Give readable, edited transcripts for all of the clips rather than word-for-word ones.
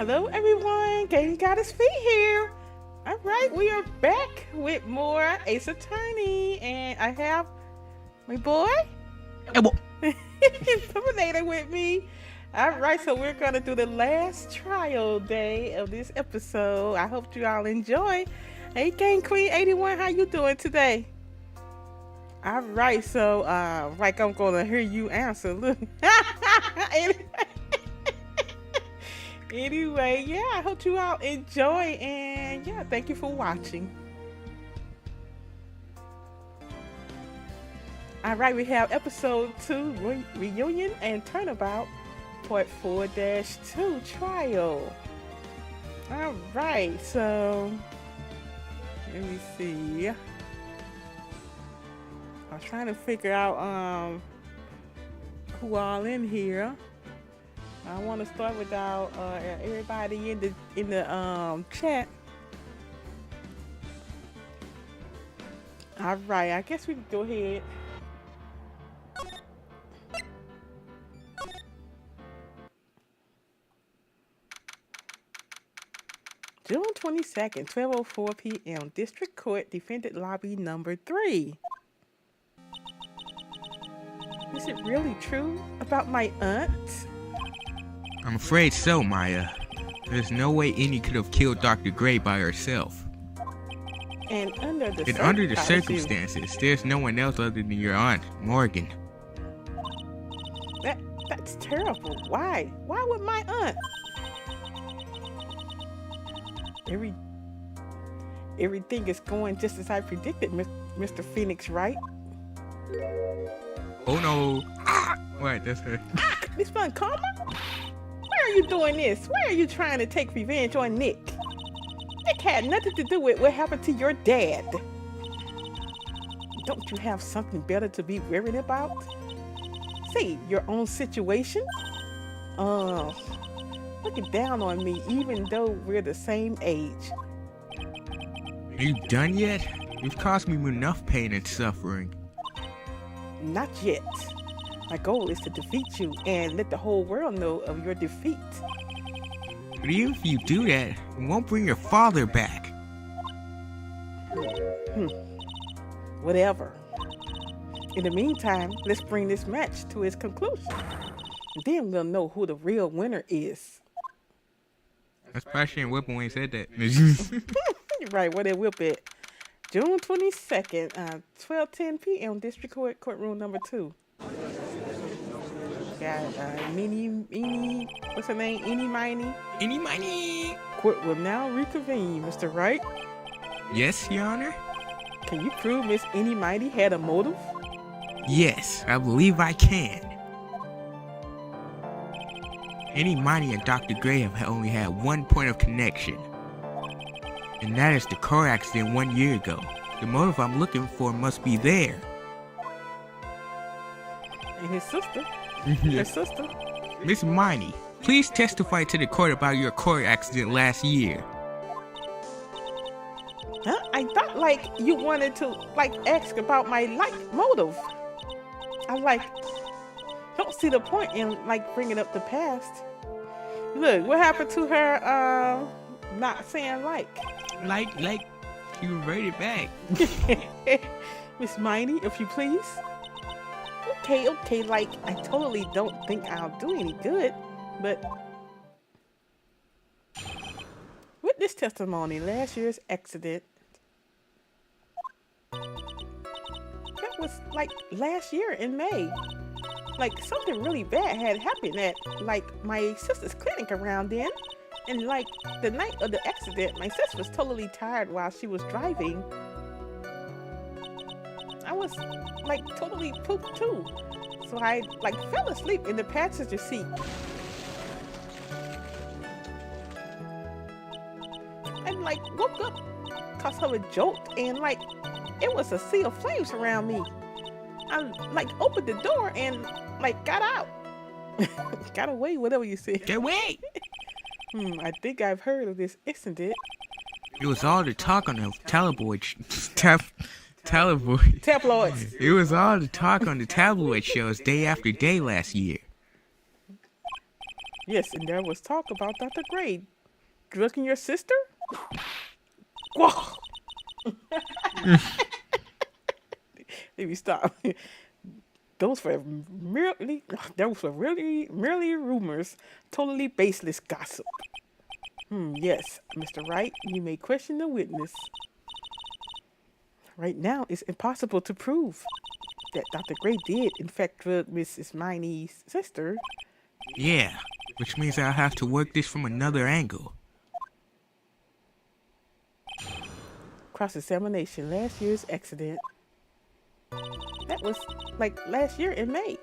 Hello everyone, GameGoddessFee here. Alright, we are back with more Ace Attorney, and I have my boy Terminator with me. Alright, so we're gonna do the last trial day of this episode. I hope you all enjoy. Hey Game Queen 81, how you doing today? Alright, so like I'm gonna hear you answer. Look. Anyway, yeah, I hope you all enjoy, and yeah, thank you for watching. Alright, we have episode 2, Reunion and Turnabout, part 4-2, Trial. Alright, so let me see. I'm trying to figure out who all in here. I want to start with everybody in the chat. All right, I guess we can go ahead. June 22nd, 12:04 p.m. District Court, Defendant Lobby number 3. Is it really true about my aunt? I'm afraid so, Maya. There's no way Annie could have killed Dr. Gray by herself. And under the circumstances, there's no one else other than your aunt, Morgan. That's terrible. Why? Why would my aunt? Everything is going just as I predicted, Mr. Phoenix, right? Oh no. What? That's her. This one, Karma? Why are you doing this? Why are you trying to take revenge on Nick? Nick had nothing to do with what happened to your dad. Don't you have something better to be worried about? See, your own situation? Looking down on me even though we're the same age. Are you done yet? You've caused me enough pain and suffering. Not yet. My goal is to defeat you and let the whole world know of your defeat. But even if you do that, it won't bring your father back. Whatever. In the meantime, let's bring this match to its conclusion. Then we'll know who the real winner is. That's probably Shane Whipple when he said that. Right, where they whip it. June 22nd, 12:10 p.m. District Court, courtroom number 2. Got what's her name? Eenie Miney. Court will now reconvene, Mr. Wright. Yes, Your Honor? Can you prove Miss Eenie Miney had a motive? Yes, I believe I can. Eenie Miney and Dr. Gray have only had one point of connection. And that is the car accident 1 year ago. The motive I'm looking for must be there. And his sister. Her sister. Miss Miney, please testify to the court about your car accident last year. Huh? I thought you wanted to ask about my motive. I don't see the point in bringing up the past. Look, what happened to her not saying you reverted back. Miss Miney, if you please. Okay, I totally don't think I'll do any good, but with this testimony, last year's accident, that was last year in May. Something really bad had happened at my sister's clinic around then, and the night of the accident, my sister was totally tired while she was driving. I was totally pooped too, so I fell asleep in the passenger seat. And woke up cause of a jolt, and it was a sea of flames around me. I opened the door and got out. Got away, whatever you said. Get away! I think I've heard of this incident. It was all the talk on the tabloids. It was all the talk on the tabloid shows day after day last year. Yes, and there was talk about Dr. Gray drugging your sister? Whoa. Let me stop. Those were merely rumors, totally baseless gossip. Yes, Mr. Wright, you may question the witness. Right now, it's impossible to prove that Dr. Gray did, in fact, drug Mrs. Miney's sister. Yeah, which means I'll have to work this from another angle. Cross-examination, last year's accident. That was like last year in May.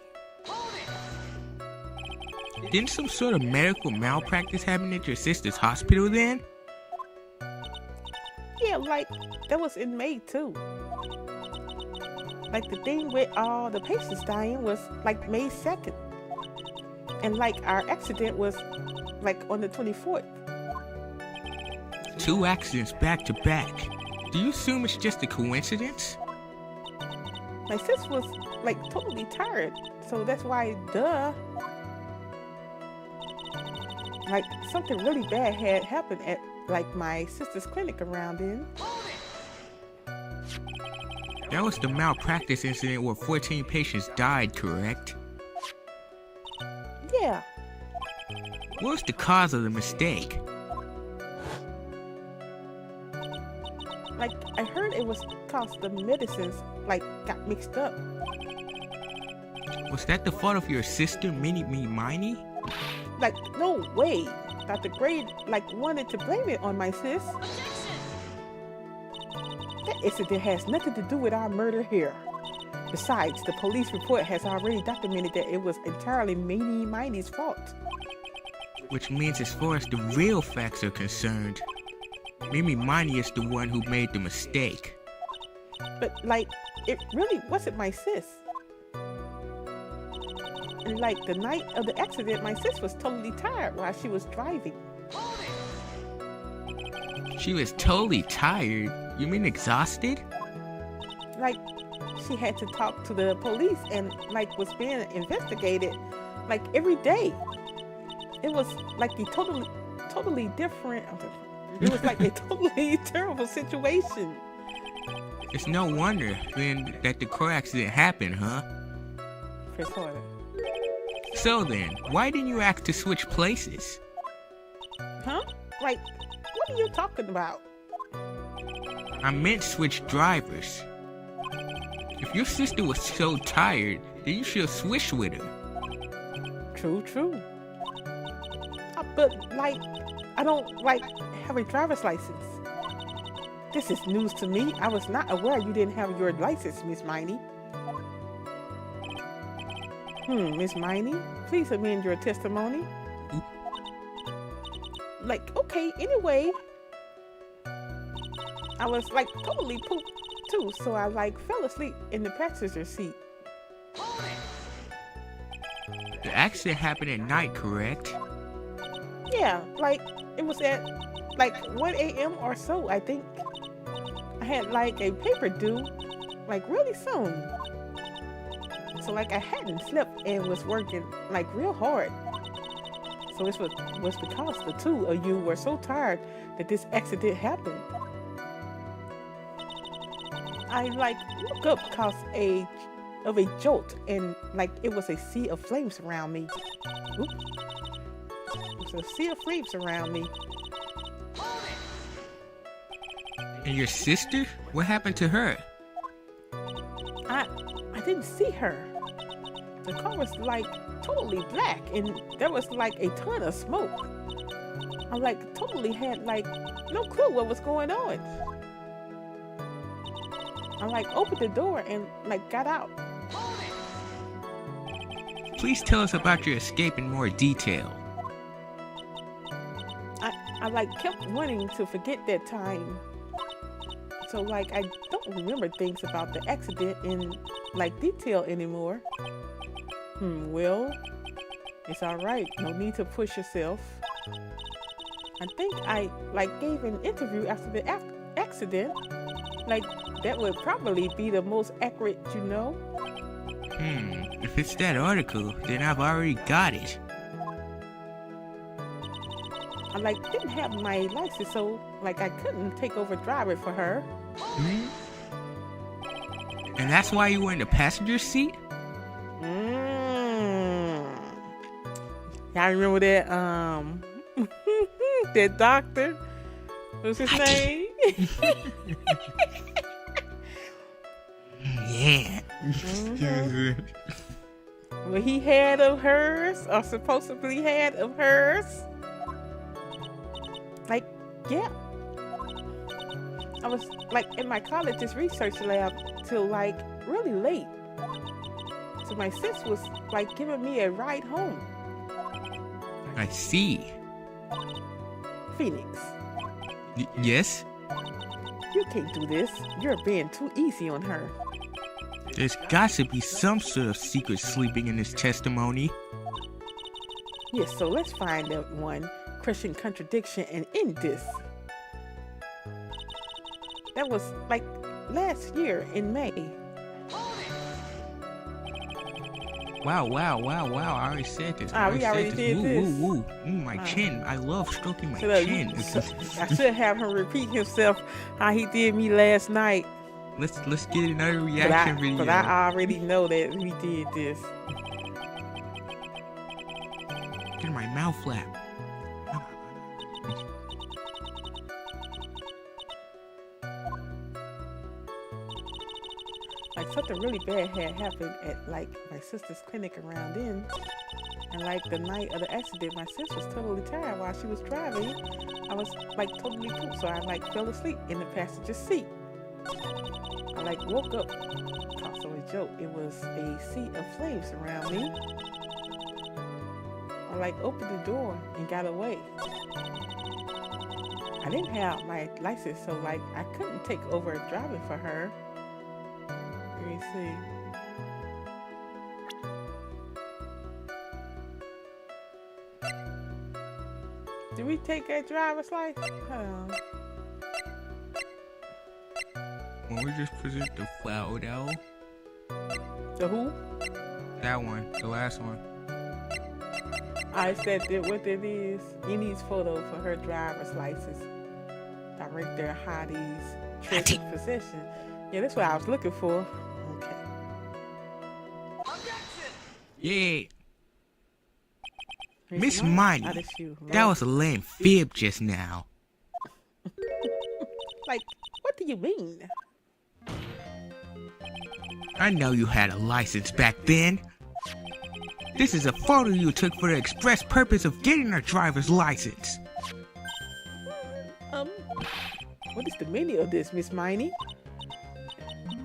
Didn't some sort of medical malpractice happen at your sister's hospital then? Yeah, like that was in May too. Like the thing with all the patients dying was like May 2nd. And like our accident was like on the 24th. 2 accidents back to back. Do you assume it's just a coincidence? My sis was like totally tired, so that's why, duh. Like something really bad had happened at like my sister's clinic around then. That was the malpractice incident where 14 patients died, correct? Yeah. What was the cause of the mistake? Like I heard it was cause the medicines like got mixed up. Was that the fault of your sister, Miney? Like no way. Dr. Gray like wanted to blame it on my sis. That incident has nothing to do with our murder here. Besides, the police report has already documented that it was entirely Miney's fault. Which means as far as the real facts are concerned, Miney is the one who made the mistake. But like, it really wasn't my sis. And like the night of the accident, my sis was totally tired while she was driving. She was totally tired? You mean exhausted? Like, she had to talk to the police and like was being investigated like every day. It was like the totally different. It was like a totally terrible situation. It's no wonder then that the car accident happened, huh? Chris Horner. So then, why didn't you ask to switch places? Huh? Like, what are you talking about? I meant switch drivers. If your sister was so tired, then you should have switched with her. True. But like, I don't like have a driver's license. This is news to me. I was not aware you didn't have your license, Miss Miney. Miss Miney, please amend your testimony. Like, okay, anyway. I was like totally pooped too, so I like fell asleep in the passenger seat. The accident happened at night, correct? Yeah, like it was at like 1 a.m. or so, I think. I had like a paper due like really soon. So like I hadn't slept and was working like real hard. So this was because the two of you were so tired that this accident happened. I like woke up because of a jolt and like it was a sea of flames around me. Oop. It was a sea of flames around me. And your sister? What happened to her? I didn't see her. The car was like totally black and there was like a ton of smoke. I like totally had like no clue what was going on. I like opened the door and like got out. Please tell us about your escape in more detail. I like kept wanting to forget that time. So like I don't remember things about the accident in like detail anymore. Well, it's alright. No need to push yourself. I think I like gave an interview after the accident. Like that would probably be the most accurate, you know? If it's that article, then I've already got it. I like didn't have my license, so like I couldn't take over driving for her. Hmm? And that's why you were in the passenger seat? Y'all remember that that doctor? What's his name? Yeah. Well, he had of hers, or supposedly had of hers. Like, yeah. I was like in my college's research lab till like really late. So my sis was like giving me a ride home. I see. Phoenix, Yes? you can't do this. You're being too easy on her. There's got to be some sort of secret sleeping in this testimony. Yes, so let's find that one Christian contradiction and end this. That was like last year in May. Wow. I already said this. We already did this. Woo. My chin. I love stroking my So look, chin. I should have him repeat himself how he did me last night. Let's get another reaction video. But I already know that we did this. Get my mouth flap. Like something really bad had happened at like my sister's clinic around then. And like the night of the accident, my sister was totally tired while she was driving. I was like totally pooped, so I like fell asleep in the passenger seat. I like woke up, also a joke. It was a sea of flames around me. I like opened the door and got away. I didn't have my license, so like I couldn't take over driving for her. Let me see. Did we take that driver's license? Hold on. When we just present the photo. The who? That one. The last one. I said that what it is. He needs photo for her driver's license. Director Hottie's treasured possession. Yeah, that's what I was looking for. Okay. Yeah. Miss Mighty, Oh, that's you. that was a lame fib just now. Like, what do you mean? I know you had a license back then. This is a photo you took for the express purpose of getting a driver's license. What is the meaning of this, Miss Miney?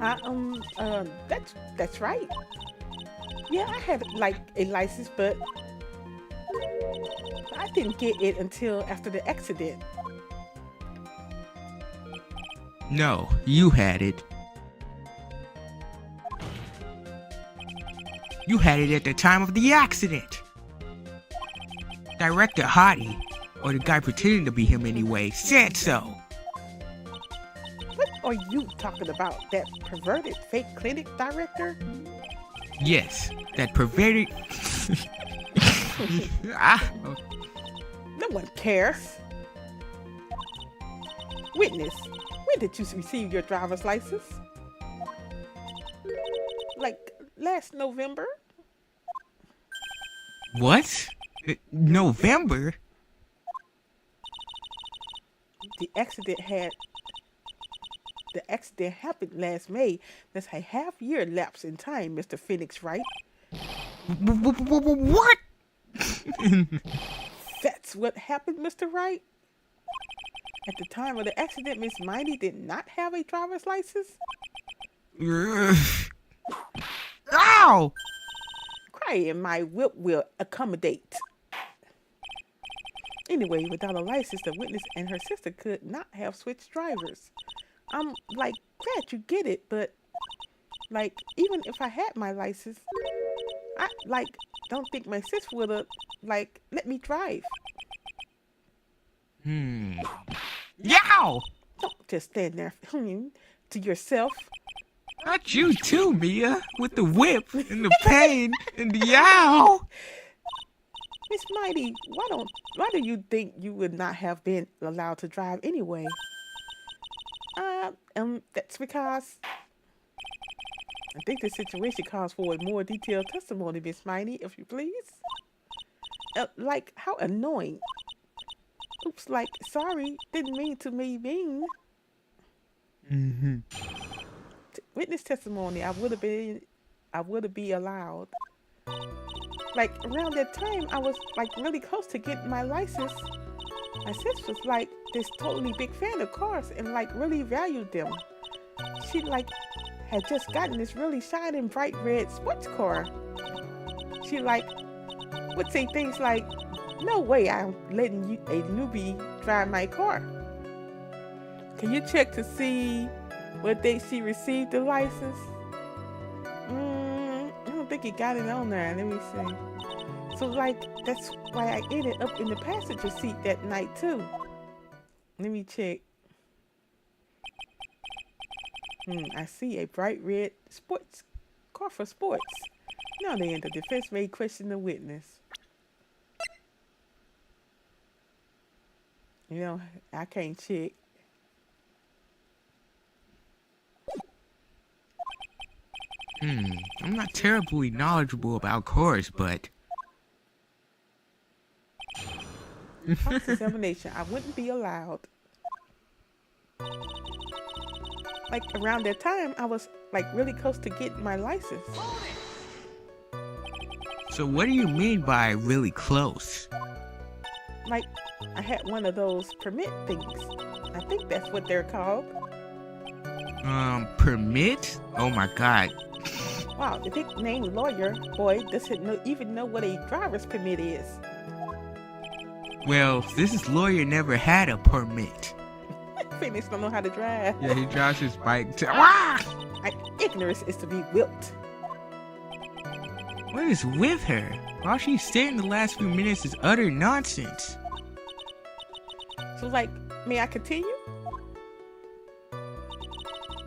That's right. Yeah, I had like a license, but I didn't get it until after the accident. No, you had it. You had it at the time of the accident. Director Hottie, or the guy pretending to be him anyway, said so. What are you talking about? That perverted fake clinic director? Yes, that perverted... No one cares. Witness, when did you receive your driver's license? Like last November? What? November? The accident happened last May. That's a half-year lapse in time, Mr. Phoenix, right? What? That's what happened, Mr. Wright? At the time of the accident, Miss Mighty did not have a driver's license? Ow! Crying, my whip will accommodate. Anyway, without a license, the witness and her sister could not have switched drivers. I'm like glad you get it, but like even if I had my license, I like don't think my sis would have like let me drive. Yow! Don't just stand there to yourself. Not you too, Mia, with the whip and the pain and the yow. Miss Mighty, why do you think you would not have been allowed to drive anyway? That's because I think the situation calls for a more detailed testimony, Miss Mighty, if you please. Like, how annoying. Oops, like, sorry, didn't mean to be mean. Witness testimony, I would have been allowed. Like, around that time, I was, like, really close to getting my license. My sis was, like, this totally big fan of cars and, like, really valued them. She, like, had just gotten this really shining bright red sports car. She, like, would say things like, no way I'm letting you, a newbie, drive my car. Can you check to see what date she received the license? I don't think he got it on there. Let me see. So, like, that's why I ended up in the passenger seat that night, too. Let me check. I see a bright red sports car for sports. Now then, the defense may question the witness. You know, I can't check. I'm not terribly knowledgeable about cars, but... Cross-examination, I wouldn't be allowed. Like, around that time, I was, like, really close to getting my license. So what do you mean by really close? Like, I had one of those permit things. I think that's what they're called. Permit? Oh my god. Wow, the big name lawyer boy doesn't even know what a driver's permit is. Well, this lawyer never had a permit. Phoenix don't know how to drive. Yeah, he drives his bike to... Ignorance is to be whipped. What is with her? All she's said in the last few minutes is utter nonsense. So, like, may I continue?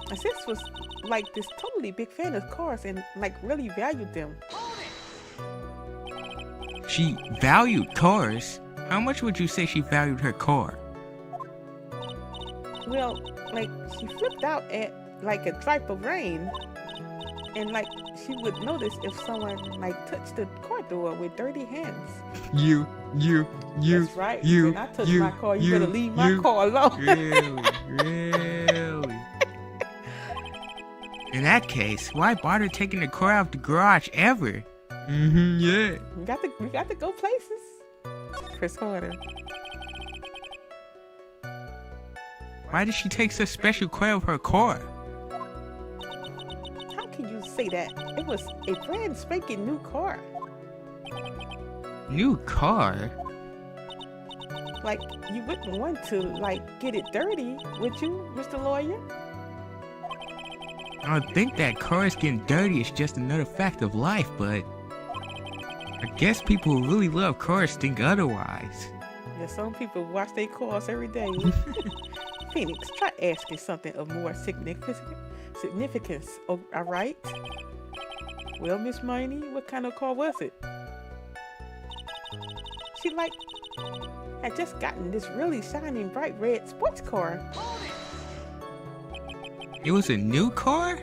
My sis was, like, this totally big fan of cars and, like, really valued them. She valued cars? How much would you say she valued her car? Well, like, she flipped out at, like, a drip of rain. And, like, she would notice if someone, like, touched the car door with dirty hands. You. That's right. When I touch my car, you better leave my car alone. Really? In that case, why bother taking the car out of the garage ever? Yeah. We got to go places. Chris Carter. Why did she take such special care of her car? How can you say that? It was a brand spanking new car. New car? Like, you wouldn't want to, like, get it dirty, would you, Mr. Lawyer? I don't think that cars getting dirty is just another fact of life, but I guess people who really love cars think otherwise. Yeah, some people wash their cars every day. Phoenix, try asking something of more significance, all right? Well, Miss Miney, what kind of car was it? She, like, had just gotten this really shining bright red sports car. It was a new car?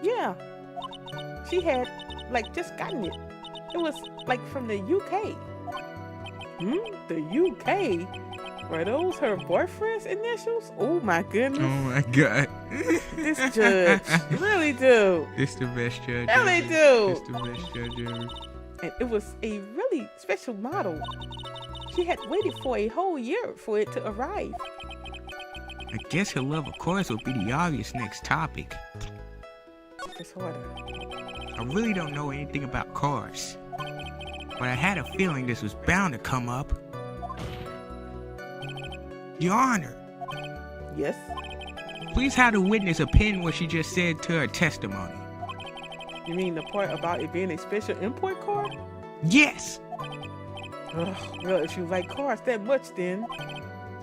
Yeah. She had, like, just gotten it. It was, like, from the UK. The UK? Were those her boyfriend's initials? Oh, my goodness. Oh, my God. This judge. Really do. It's the best judge Really ever. do. It's the best judge ever. And it was a really special model. She had waited for a whole year for it to arrive. I guess her love of cars will be the obvious next topic. It's harder. I really don't know anything about cars, but I had a feeling this was bound to come up. Your Honor. Yes? Please have the witness append what she just said to her testimony. You mean the part about it being a special import car? Yes! Ugh, well, if you like cars that much, then...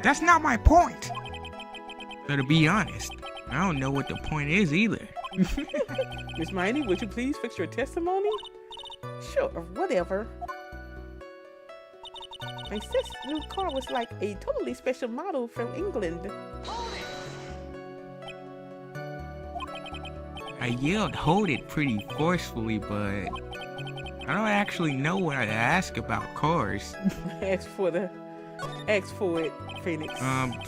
That's not my point! So to be honest, I don't know what the point is either. Miss Miney, would you please fix your testimony? Sure, whatever. My sis' new car was like a totally special model from England. I yelled hold it pretty forcefully, but I don't actually know what to ask about cars. Ask for it, Phoenix.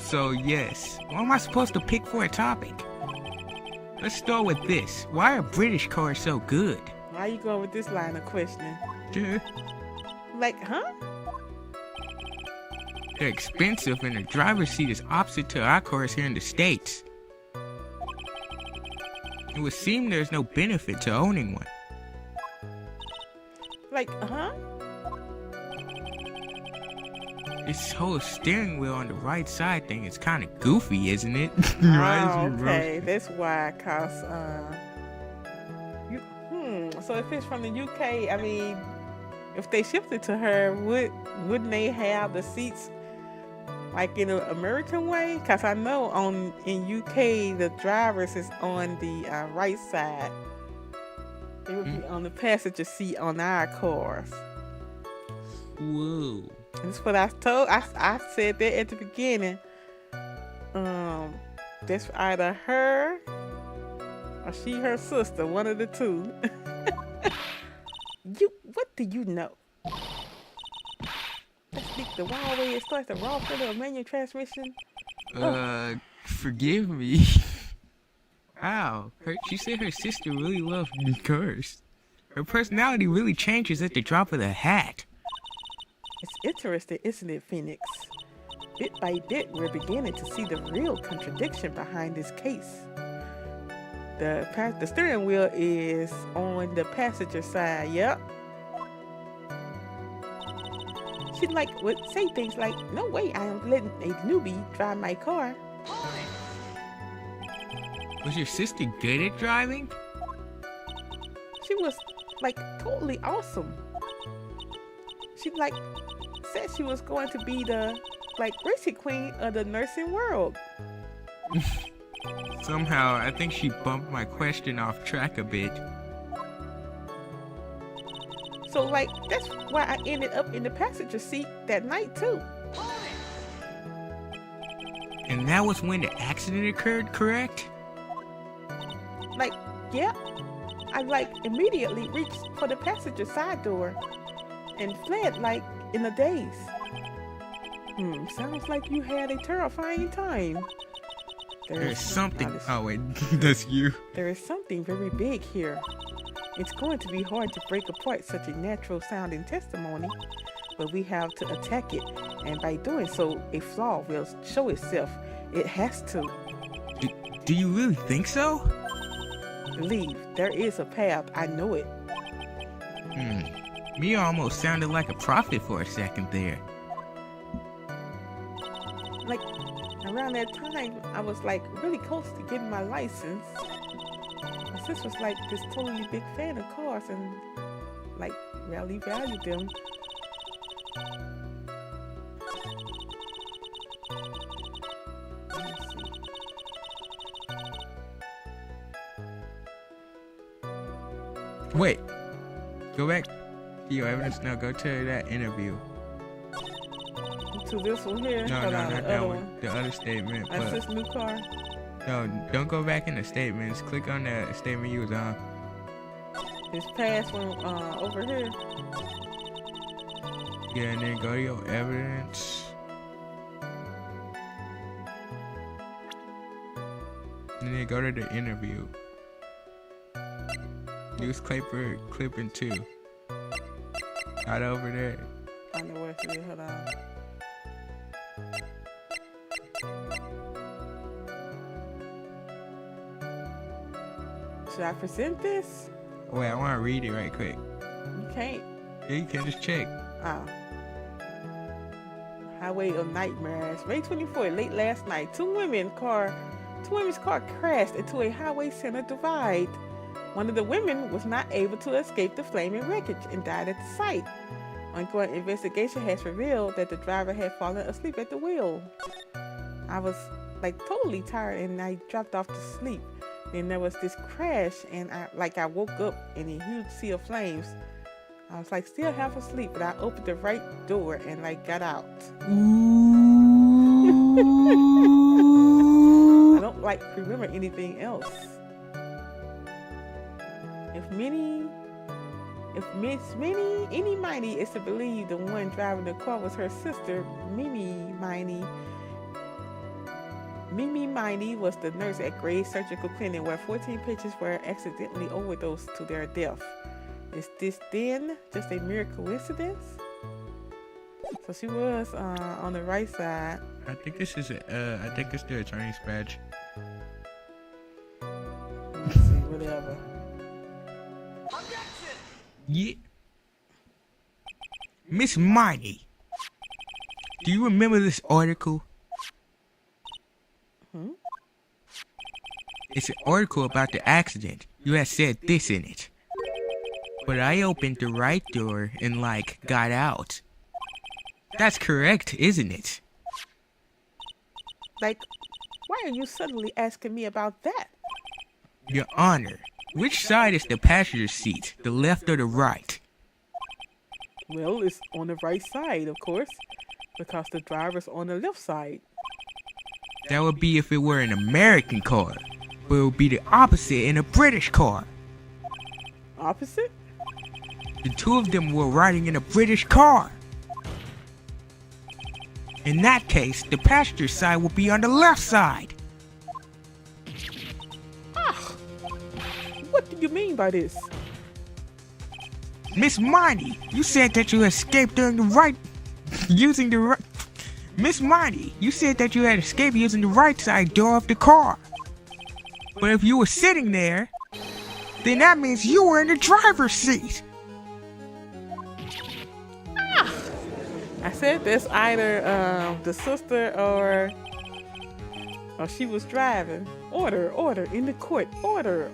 So yes. What am I supposed to pick for a topic? Let's start with this. Why are British cars so good? Why are you going with this line of questioning? Like, huh? They're expensive and the driver's seat is opposite to our cars here in the States. It would seem there's no benefit to owning one. Like, huh? This whole steering wheel on the right side thing is kind of goofy, isn't it? Oh, okay. That's why, cause so if it's from the UK, I mean, if they shipped it to her, wouldn't they have the seats like in an American way? Cause I know in UK the drivers is on the right side. They would be on the passenger seat on our cars. Whoa. That's what I told. I said that at the beginning. That's either her or she her sister, one of the two. What do you know? Let's speak the wild way it starts the raw filler of manual transmission. Forgive me. Wow. She said her sister really loved cars. Her personality really changes at the drop of the hat. It's interesting, isn't it, Phoenix? Bit by bit, we're beginning to see the real contradiction behind this case. The steering wheel is on the passenger side, yep. She would say things like, "No way, I am letting a newbie drive my car." Was your sister good at driving? She was totally awesome. She said she was going to be the racing queen of the nursing world. Somehow, I think she bumped my question off track a bit. So that's why I ended up in the passenger seat that night too. And that was when the accident occurred, correct? Yeah. I immediately reached for the passenger side door and fled in a daze. Sounds like you had a terrifying time. There's something. Oh wait, that's you. There is something very big here. It's going to be hard to break apart such a natural sounding testimony, but we have to attack it, and by doing so, a flaw will show itself. It has to. Do you really think so? Believe, there is a path. I know it. Me almost sounded like a prophet for a second there. Around that time, I was really close to getting my license. My sis was this totally big fan of cars and really valued them. Let me see. Wait. Go back to your evidence now. Go to that interview. To this one here? No, not that one. The other statement. That's this new car? No, don't go back in the statements. Click on the statement you was on. This past one over here. Yeah, and then go to your evidence. And then go to the interview. Use clipping 2. Right over there. I know where to be. Hold on. Should I present this? Wait, I want to read it right quick. You can't. Yeah, you can just check. Oh. Highway of Nightmares. May 24th, late last night, two women's car crashed into a highway center divide. One of the women was not able to escape the flaming wreckage and died at the site. Ongoing investigation has revealed that the driver had fallen asleep at the wheel. I was totally tired and I dropped off to sleep. Then there was this crash and I woke up in a huge sea of flames. I was like still half asleep, but I opened the right door and like got out. I don't like remember anything else. If Miss Any Mighty is to believe the one driving the car was her sister, Mimi Mighty was the nurse at Gray's Surgical Clinic where 14 patients were accidentally overdosed to their death. Is this then just a mere coincidence? So she was on the right side. I think this is I think it's the attorney's badge. Let's see, whatever. Yeah. Miss Mighty, do you remember this article? It's an article about the accident. You had said this in it. But I opened the right door and got out. That's correct, isn't it? Why are you suddenly asking me about that? Your Honor, which side is the passenger seat, the left or the right? Well, it's on the right side, of course, because the driver's on the left side. That would be if it were an American car, but it would be the opposite in a British car. Opposite? The two of them were riding in a British car. In that case, the passenger side would be on the left side. What do you mean by this? Miss Mighty, you said that you escaped during the right... using the right... Miss Mighty, you said that you had escaped using the right side door of the car. But if you were sitting there, then that means you were in the driver's seat. I said that's either the sister or she was driving. Order in the court. Order.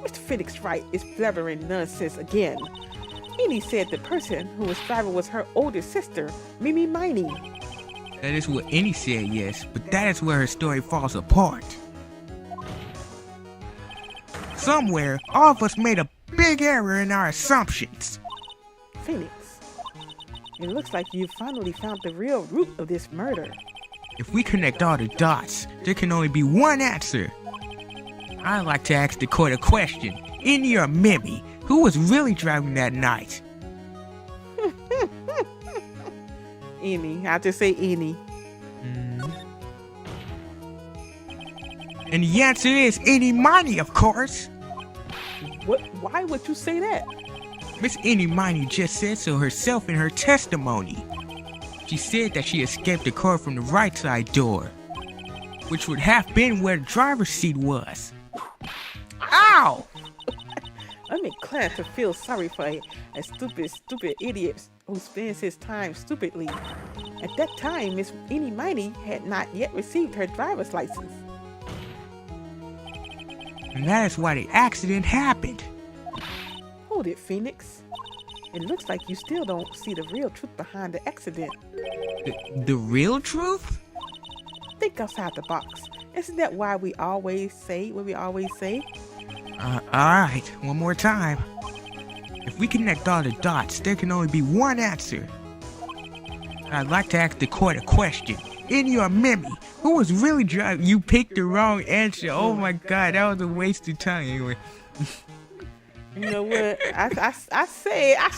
Mr. Phoenix Wright is blabbering nonsense again. And he said the person who was driving was her older sister, Mimi Miney. That is what Annie said, yes, but that is where her story falls apart. Somewhere, all of us made a big error in our assumptions. Phoenix, it looks like you finally found the real root of this murder. If we connect all the dots, there can only be one answer. I'd like to ask the court a question. Innie or Mimi, who was really driving that night? Innie. I'll just say Innie. And the answer is Innie Miney, of course. What? Why would you say that? Miss Innie Miney just said so herself in her testimony. She said that she escaped the car from the right side door, which would have been where the driver's seat was. Ow! I'm inclined to feel sorry for a stupid idiot who spends his time stupidly. At that time, Miss Innie Miney had not yet received her driver's license. And that is why the accident happened. Hold it, Phoenix. It looks like you still don't see the real truth behind the accident. The real truth? Think outside the box. Isn't that why we always say what we always say? Alright, one more time. If we connect all the dots, there can only be one answer. I'd like to ask the court a question. Innie or Mimi, who was really driving? You picked the wrong answer. Oh my god, that was a waste of time anyway. You know what? I said I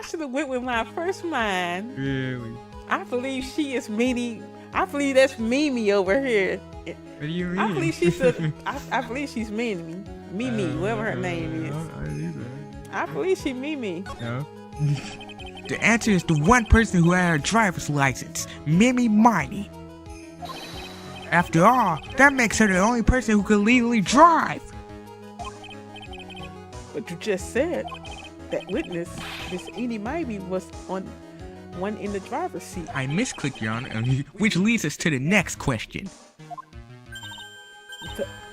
should have went with my first mind. Really? I believe she is Mimi. I believe that's Mimi over here. What do you mean? I believe I believe she's Mimi. Mimi, whatever her name is. I believe she's Mimi. No. The answer is the one person who had her driver's license, Mimi Miney. After all, that makes her the only person who could legally drive. But you just said that witness, Miss Innie Miney, was on one in the driver's seat. I misclicked, Your Honor, which leads us to the next question.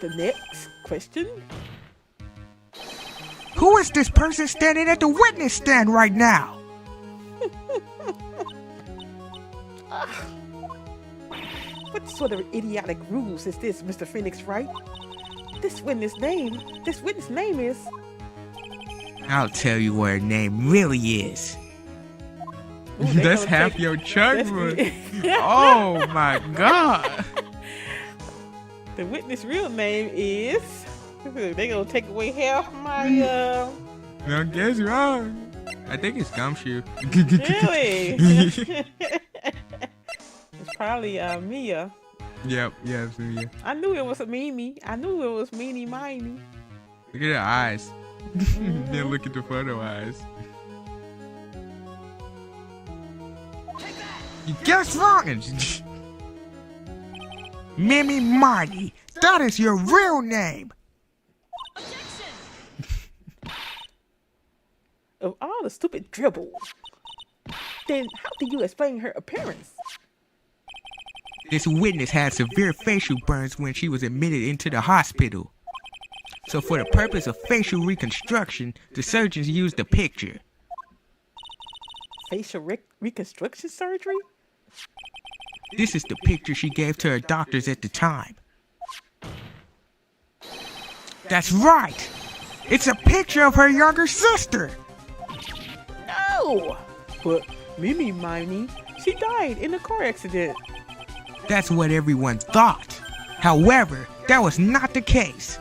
The next question? Who is this person standing at the witness stand right now? What sort of idiotic rules is this, Mr. Phoenix Wright? This witness name is I'll tell you what her name really is. Ooh, they That's gonna half take- your chunk. that's- Oh my god. The witness' real name is. They gonna take away half my. No, guess wrong. I think it's Gumshoe. Really? It's probably Mia. Yep, yeah, so yeah. I knew it was a Mimi. I knew it was Meanie Miny. Look at her eyes. Then look at the photo eyes. You guessed wrong. Mimi Marty. That is your real name. Of all the stupid dribbles, then how do you explain her appearance? This witness had severe facial burns when she was admitted into the hospital. So for the purpose of facial reconstruction, the surgeons used a picture. Facial reconstruction surgery? This is the picture she gave to her doctors at the time. That's right! It's a picture of her younger sister! No! But Mimi Miny, she died in a car accident. That's what everyone thought. However, that was not the case.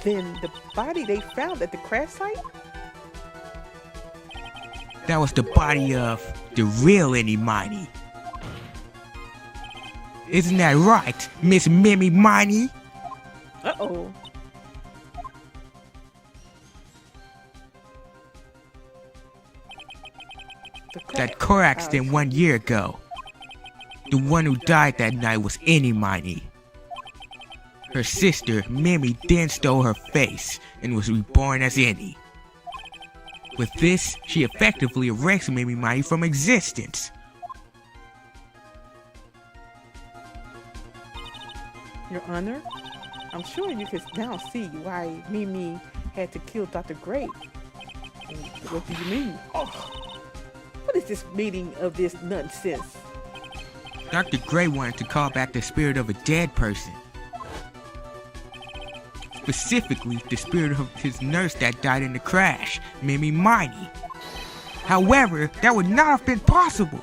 Then the body they found at the crash site? That was the body of the real Any Mighty. Isn't that right, Miss Mimi Mighty? Uh-oh. That car accident 1 year ago. The one who died that night was Any Mighty. Her sister, Mimi, then stole her face and was reborn as Any. With this, she effectively erased Mimi Mighty from existence. Your Honor, I'm sure you can now see why Mimi had to kill Dr. Gray. What do you mean? Oh, what is this meaning of this nonsense? Dr. Gray wanted to call back the spirit of a dead person. Specifically, the spirit of his nurse that died in the crash, Mimi Mighty. However, that would not have been possible.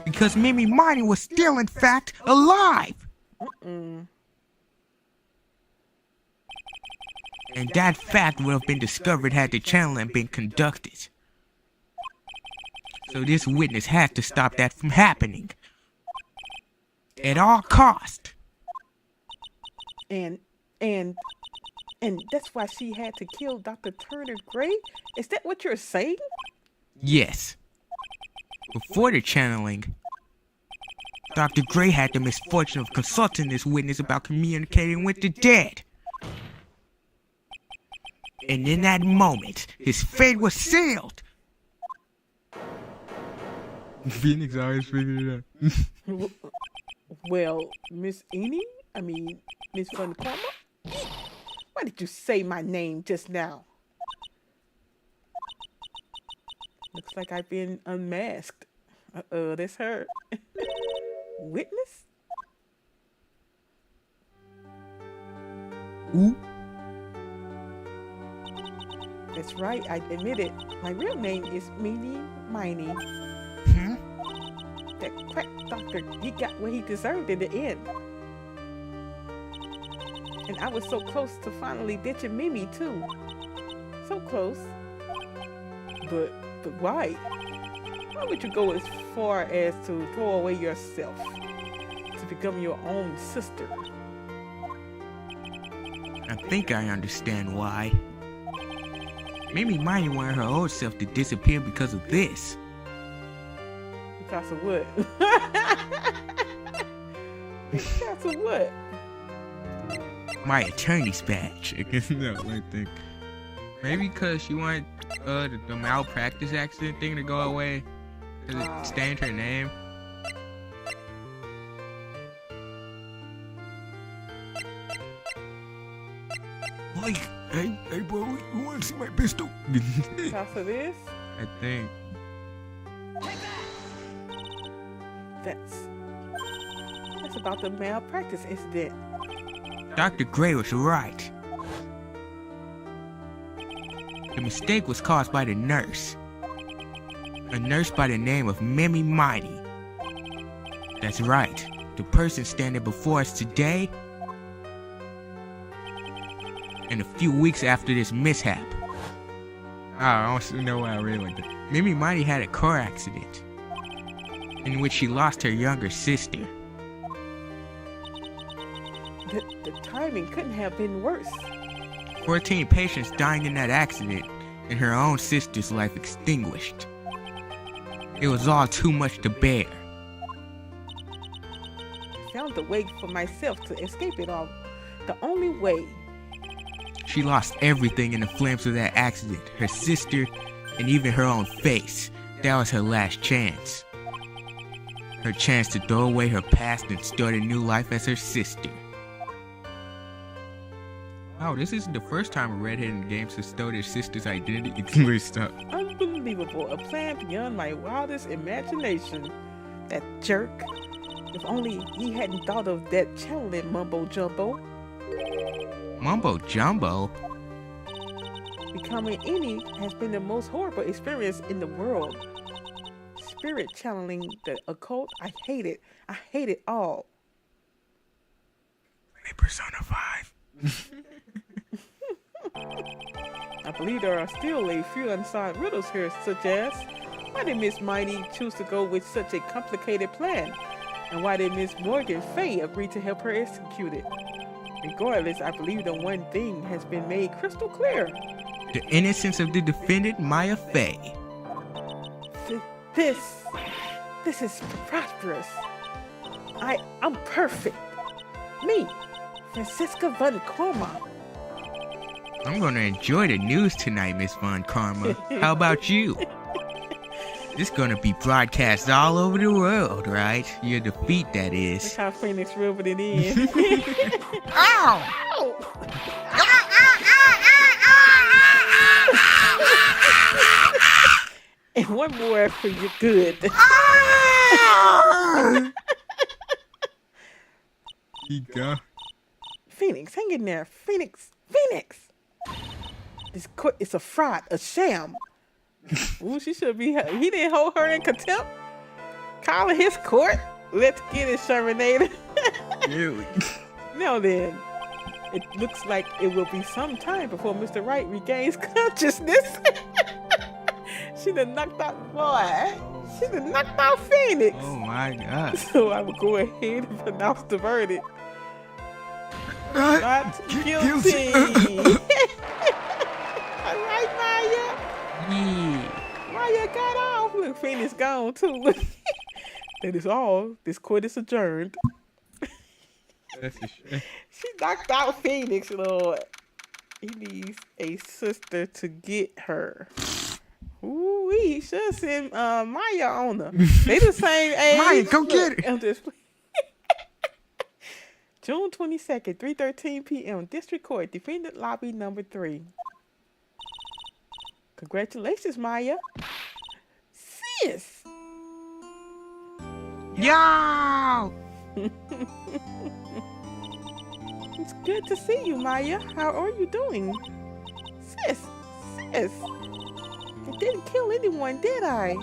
Because Mimi Mighty was still, in fact, alive. And that fact would have been discovered had the channeling been conducted. So this witness had to stop that from happening. At all cost. And that's why she had to kill Dr. Turner Gray? Is that what you're saying? Yes. Before the channeling, Dr. Gray had the misfortune of consulting this witness about communicating with the dead. And in that moment, his fate was sealed. Phoenix always figured it out. Well, Miss Miss Von Karma? Why did you say my name just now? Looks like I've been unmasked. Uh-oh, that's her. Witness? Ooh. That's right, I admit it. My real name is Meanie Miny. Hmm? That quack doctor, he got what he deserved in the end. And I was so close to finally ditching Mimi too. So close. But why? Why would you go as far as to throw away yourself to become your own sister? I think I understand why. Mimi Mighty wanted her old self to disappear because of this. Because of what? Because of what? My attorney's badge. I guess that's what I think. Maybe because she wanted the malpractice accident thing to go away. Because it stained her name. Like, hey bro, you want to see my pistol? Because of this? I think. That's about the malpractice incident. Dr. Gray was right. The mistake was caused by the nurse. A nurse by the name of Mimi Mighty. That's right, the person standing before us today. And a few weeks after this mishap. I don't know why I really like that. Mimi Mighty had a car accident in which she lost her younger sister. The timing couldn't have been worse. 14 patients dying in that accident, and her own sister's life extinguished. It was all too much to bear. I found a way for myself to escape it all. The only way. She lost everything in the flames of that accident. Her sister, and even her own face. That was her last chance. Her chance to throw away her past and start a new life as her sister. Oh, this isn't the first time a redhead in games has stole their sister's identity. Unbelievable. A plan beyond my wildest imagination. That jerk. If only he hadn't thought of that channeling mumbo jumbo. Mumbo jumbo? Becoming any has been the most horrible experience in the world. Spirit channeling the occult, I hate it. I hate it all. Play Persona 5. I believe there are still a few unsolved riddles here, such as why did Miss Mighty choose to go with such a complicated plan? And why did Miss Morgan Fay agree to help her execute it? Regardless, I believe the one thing has been made crystal clear. The innocence of the defendant, Maya Fay. This is preposterous. I'm perfect. Me, Francisca Von Karma. I'm gonna enjoy the news tonight, Miss Von Karma. How about you? This gonna be broadcast all over the world, right? Your defeat, that is. Look how Phoenix rubbed it in. Ow! And one more for your good. You go. Phoenix, hang in there. Phoenix. This court is a fraud, a sham. Ooh, she should be. He didn't hold her in contempt. Calling his court. Let's get it, Shermanator. Really? Now then, it looks like it will be some time before Mr. Wright regains consciousness. She done knocked out boy. She done knocked out Phoenix. Oh my God. So I will go ahead and pronounce the verdict. Not guilty. All right, Maya. Yeah. Maya got off. Look, Phoenix gone too. That is all. This court is adjourned. That's a shame. She knocked out Phoenix, Lord. He needs a sister to get her. Ooh, he should send Maya on her. They the same age. Maya, go get her. June 22nd, 3:13 p.m. District Court, Defendant Lobby number 3. Congratulations, Maya. Sis. Yo! It's good to see you, Maya. How are you doing? Sis. I didn't kill anyone, did I?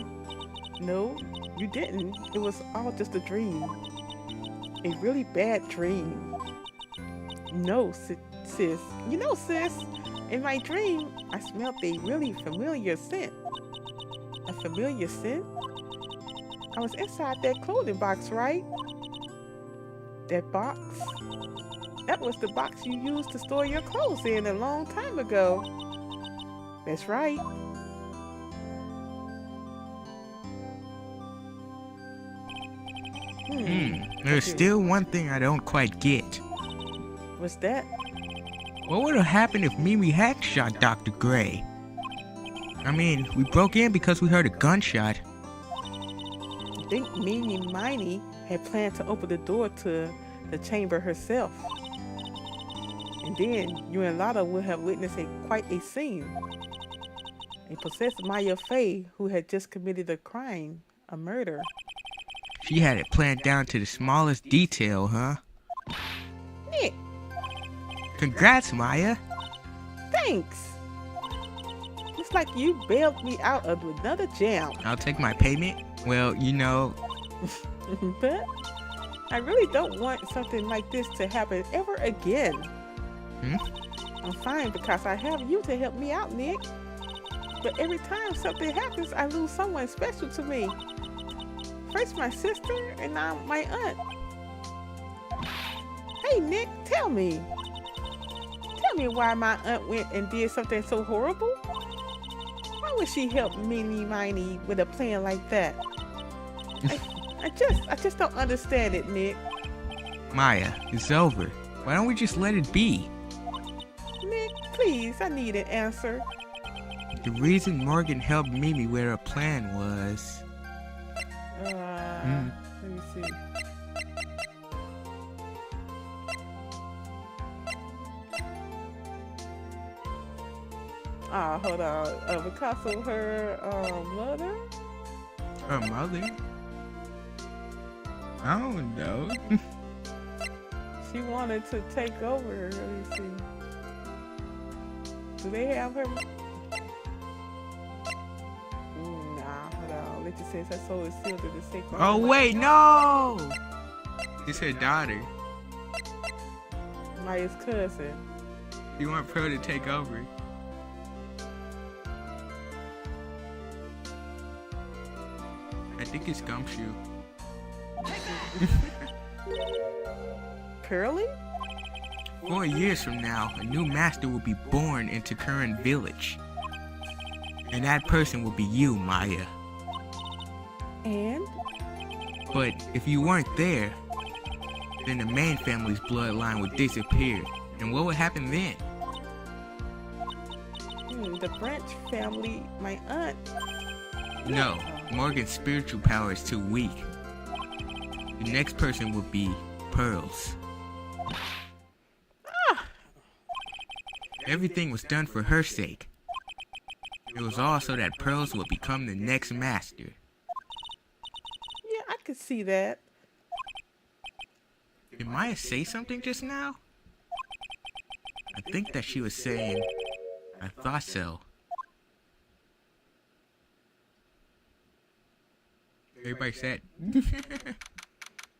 No, you didn't. It was all just a dream. A really bad dream. No, sis. You know, sis, in my dream, I smelled a really familiar scent. A familiar scent? I was inside that clothing box, right? That box? That was the box you used to store your clothes in a long time ago. That's right. There's still one thing I don't quite get. What's that? What would have happened if Mimi had shot Dr. Gray? I mean, we broke in because we heard a gunshot. I think Mimi Mighty had planned to open the door to the chamber herself. And then you and Lotta would have witnessed quite a scene. A possessed Maya Fay who had just committed a crime, a murder. She had it planned down to the smallest detail, huh? Nick, Congrats, Maya. thanks. like you bailed me out of another jam. I'll take my payment. Well, you know, But I really don't want something like this to happen ever again. I'm fine because I have you to help me out, Nick. But every time something happens, I lose someone special to me. First my sister, and now my aunt. Hey, Nick, tell me. Tell me why my aunt went and did something so horrible? Why would she help Meanie Miney with a plan like that? I just don't understand it, Nick. Maya, it's over. Why don't we just let it be? Nick, please, I need an answer. The reason Morgan helped Mimi with her plan was... Let me see. Hold on. Because of her mother? Her mother? I don't know. She wanted to take over. Let me see. Do they have her? Nah, hold on. Let you say her soul is sealed to the sacred. Oh, wait, no! It's her daughter. Maya's cousin. You want Pearl to take over? I think it's Gumshoe. Pearly? 4 years from now, a new master will be born into Current Village. And that person will be you, Maya. And? But if you weren't there, then the main family's bloodline would disappear. And what would happen then? The Branch family, my aunt. No, Morgan's spiritual power is too weak. The next person would be Pearls. Everything was done for her sake. It was all so that Pearls would become the next master. Yeah, I could see that. Did Maya say something just now? I think that she was saying, I thought so. Everybody said.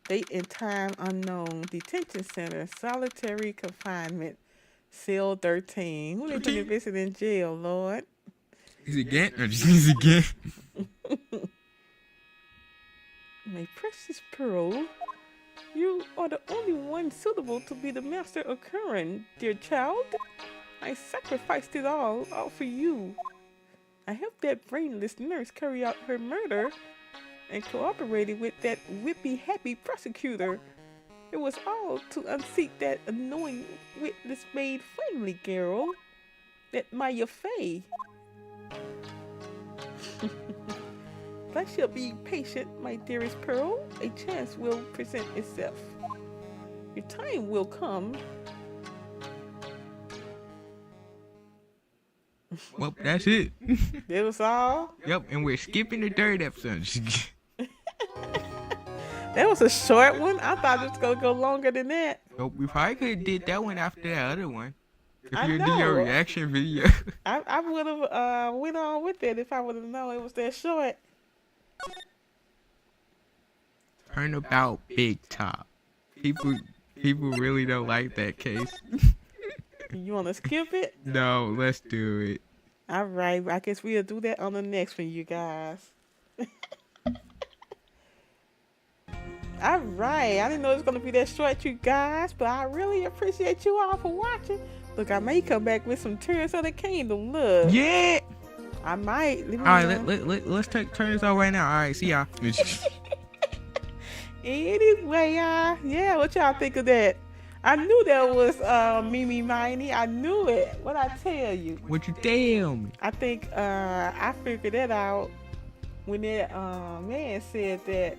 Date and time unknown. Detention center. Solitary confinement. Cell 13. Who they put this person in jail, Lord? He's again? Or he's again? My precious Pearl, you are the only one suitable to be the master of Curran, dear child. I sacrificed it all for you. I helped that brainless nurse carry out her murder and cooperated with that whippy-happy prosecutor. It was all to unseat that annoying witness-made friendly girl, that Maya Fey. I shall be patient, my dearest Pearl. A chance will present itself. Your time will come. Well, that's it. That was all? Yep, and we're skipping the third episode. That was a short one. I thought it was going to go longer than that. Nope, we probably could have did that one after that other one. If I you did know. your reaction video. I would have went on with it if I would have known it was that short. Turnabout Big Top. People really don't like that case. You want to skip it? No, let's do it. All right. I guess we'll do that on the next one, you guys. All right. I didn't know it was going to be that short, you guys, but I really appreciate you all for watching. Look, I may come back with some Tears of the Kingdom. Look. Yeah. I might. All right, let's turn this off right now. All right, see y'all. Anyway, yeah, what y'all think of that? I knew that was Mimi Miney. I knew it. What I tell you? What you tell me? I think I figured that out when that man said that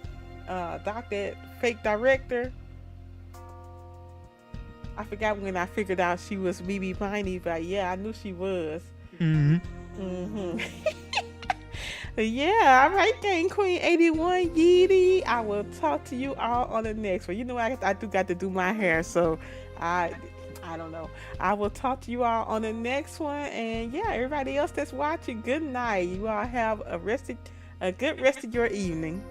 that fake director. I forgot when I figured out she was Mimi Miney, but yeah, I knew she was. Yeah, all right, Game Queen 81 Yeety. I will talk to you all on the next one. You know, I do got to do my hair, so I I don't know. I will talk to you all on the next one. And yeah, everybody else that's watching, good night. You all have a good rest of your evening.